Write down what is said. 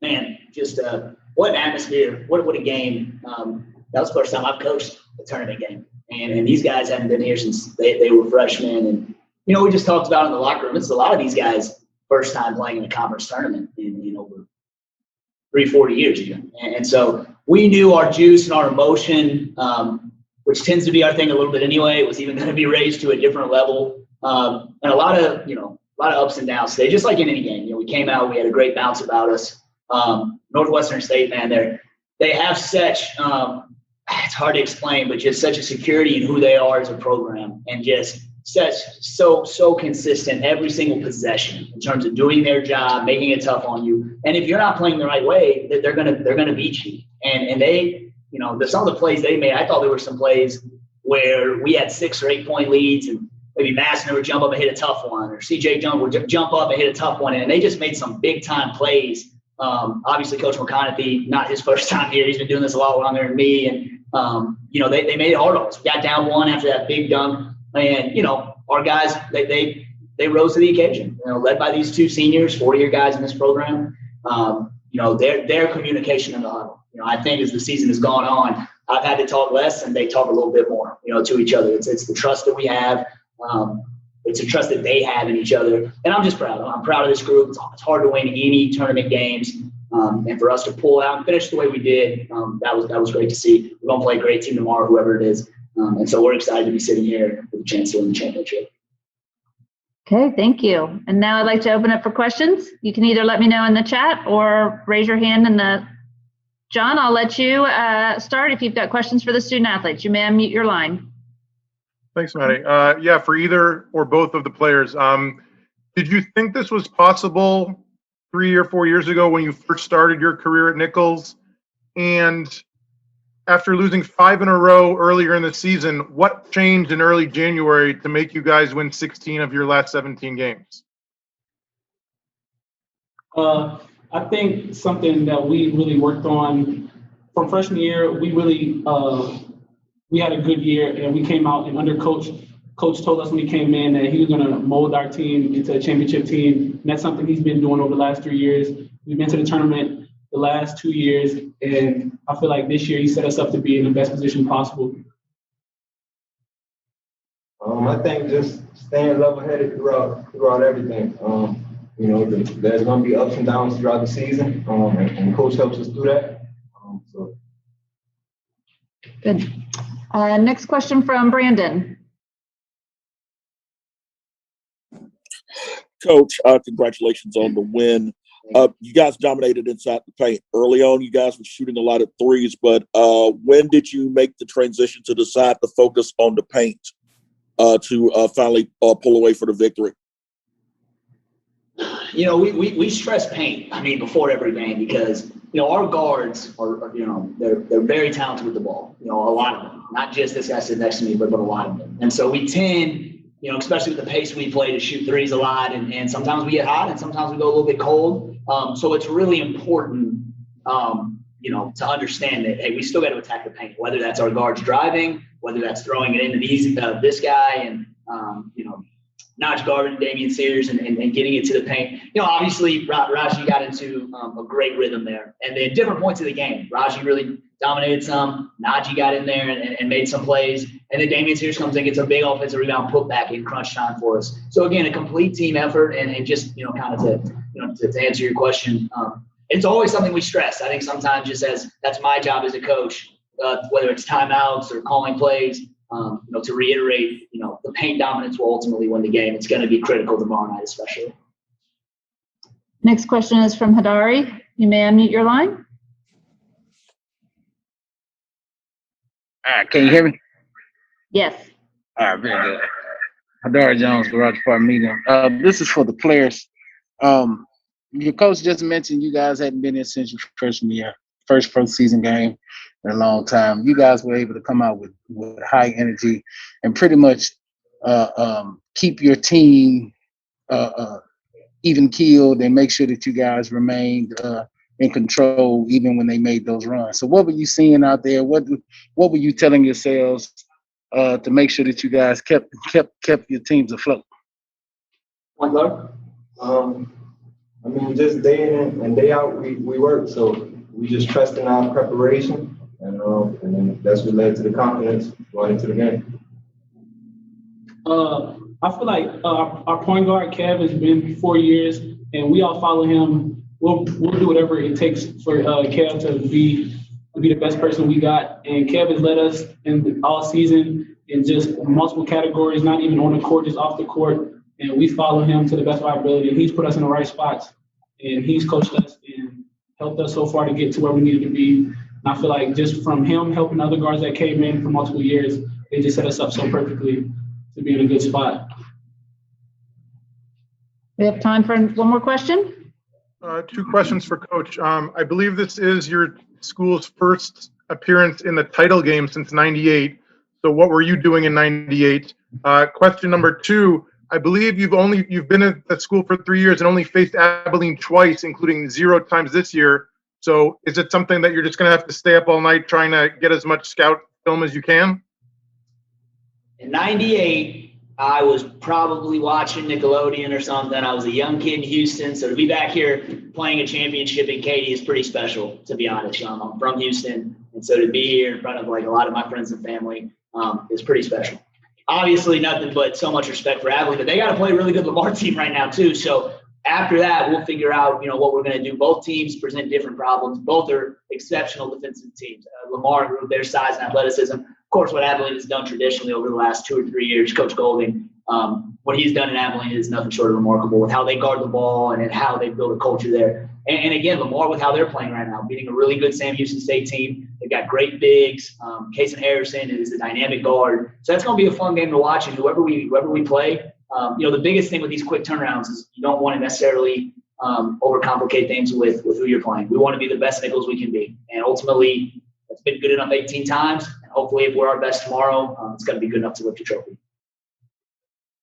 Man, just what an atmosphere, what a game. That was the first time I've coached a tournament game. And these guys haven't been here since they were freshmen. And, we just talked about in the locker room, it's a lot of these guys' first time playing in a conference tournament in over 3-4 years even. And so we knew our juice and our emotion, which tends to be our thing a little bit anyway, was even going to be raised to a different level. And a lot of ups and downs today, just like in any game. We came out, we had a great bounce about us. Northwestern State, man, they have such it's hard to explain, but just such a security in who they are as a program, and just so consistent every single possession in terms of doing their job, making it tough on you. And if you're not playing the right way, they're gonna beat you. And they, some of the plays they made, I thought there were some plays where we had 6 or 8 point leads, and maybe Massner would jump up and hit a tough one, or CJ Jones would jump up and hit a tough one, and they just made some big time plays. Obviously, Coach McConaughey, not his first time here. He's been doing this a lot longer than me, and they made it hard on us. We got down 1 after that big dunk, and our guys they rose to the occasion. Led by these 2 seniors, 4-year guys in this program. Their communication in the huddle. I think as the season has gone on, I've had to talk less, and they talk a little bit more. To each other. It's the trust that we have. It's a trust that they have in each other. And I'm just proud. I'm proud of this group. It's hard to win any tournament games. And for us to pull out and finish the way we did, that was great to see. We're going to play a great team tomorrow, whoever it is. And so we're excited to be sitting here with a chance to win the championship. Okay, thank you. And now I'd like to open up for questions. You can either let me know in the chat or raise your hand in the – John, I'll let you start if you've got questions for the student athletes. You may unmute your line. Thanks, Maddie. For either or both of the players, did you think this was possible 3 or 4 years ago when you first started your career at Nicholls? And after losing 5 in a row earlier in the season, what changed in early January to make you guys win 16 of your last 17 games? I think something that we really worked on from freshman year, we had a good year, and we came out and under Coach told us when he came in that he was going to mold our team into a championship team. And that's something he's been doing over the last 3 years. We've been to the tournament the last 2 years, and I feel like this year he set us up to be in the best position possible. I think just staying level-headed throughout everything. There's going to be ups and downs throughout the season, and Coach helps us do that. Good. Next question from Brandon. Coach, congratulations on the win. You guys dominated inside the paint. Early on, you guys were shooting a lot of threes, but when did you make the transition to decide to focus on the paint to finally pull away for the victory? We stress paint, before every game because, our guards are they're very talented with the ball, a lot of them, not just this guy sitting next to me, but a lot of them. And so we tend, especially with the pace we play, to shoot threes a lot. And sometimes we get hot and sometimes we go a little bit cold. So it's really important, to understand that, hey, we still got to attack the paint, whether that's our guards driving, whether that's throwing it into this guy and, Notch Garvin, Damian Sears, and getting it to the paint. Obviously, Raji got into a great rhythm there. And then different points of the game, Raji really dominated some. Najee got in there and made some plays. And then Damian Sears comes in, gets a big offensive rebound put back in crunch time for us. So, again, a complete team effort. And just, kind of to answer your question, it's always something we stress. I think sometimes just as that's my job as a coach, whether it's timeouts or calling plays, to reiterate, the paint dominance will ultimately win the game. It's going to be critical tomorrow night, especially. Next question is from Hadari. You may unmute your line. All right, can you hear me? Yes. All right, very good. Hadari Jones, Garage Park Medium. This is for the players. Your coach just mentioned you guys hadn't been in since your freshman year, first season game in a long time. You guys were able to come out with high energy and pretty much keep your team even keeled and make sure that you guys remained in control even when they made those runs. So what were you seeing out there? What were you telling yourselves to make sure that you guys kept your teams afloat? I I mean, just day in and day out, we work. So we just trust in our preparation, and then that's what led to the confidence going into the game. I feel like our point guard Kev has been 4 years, and we all follow him. We'll do whatever it takes for Kev to be the best person we got. And Kev has led us in all season in just multiple categories, not even on the court, just off the court. And we follow him to the best of our ability. And he's put us in the right spots, and he's coached us and helped us so far to get to where we needed to be. And I feel like just from him helping other guards that came in for multiple years, they just set us up so perfectly to be in a good spot. We have time for one more question. 2 questions for Coach. I believe this is your school's first appearance in the title game since '98. So what were you doing in '98? Question number 2, I believe you've been at the school for 3 years and only faced Abilene twice, including 0 times this year. So is it something that you're just going to have to stay up all night trying to get as much scout film as you can? In '98, I was probably watching Nickelodeon or something. I was a young kid in Houston, so to be back here playing a championship in Katy is pretty special, to be honest. I'm from Houston, and so to be here in front of like a lot of my friends and family is pretty special. Obviously, nothing but so much respect for Abilene, but they got to play a really good Lamar team right now too. So after that, we'll figure out what we're going to do. Both teams present different problems. Both are exceptional defensive teams. Lamar, with their size and athleticism. Of course, what Abilene has done traditionally over the last 2 or 3 years, Coach Golding, what he's done in Abilene is nothing short of remarkable with how they guard the ball and how they build a culture there. And again, Lamar with how they're playing right now, beating a really good Sam Houston State team. They've got great bigs. Kason Harrison is a dynamic guard. So that's going to be a fun game to watch. And whoever we play, the biggest thing with these quick turnarounds is you don't want to necessarily overcomplicate things with who you're playing. We want to be the best Nicholls we can be. And ultimately, it's been good enough 18 times. And hopefully, if we're our best tomorrow, it's going to be good enough to lift the trophy.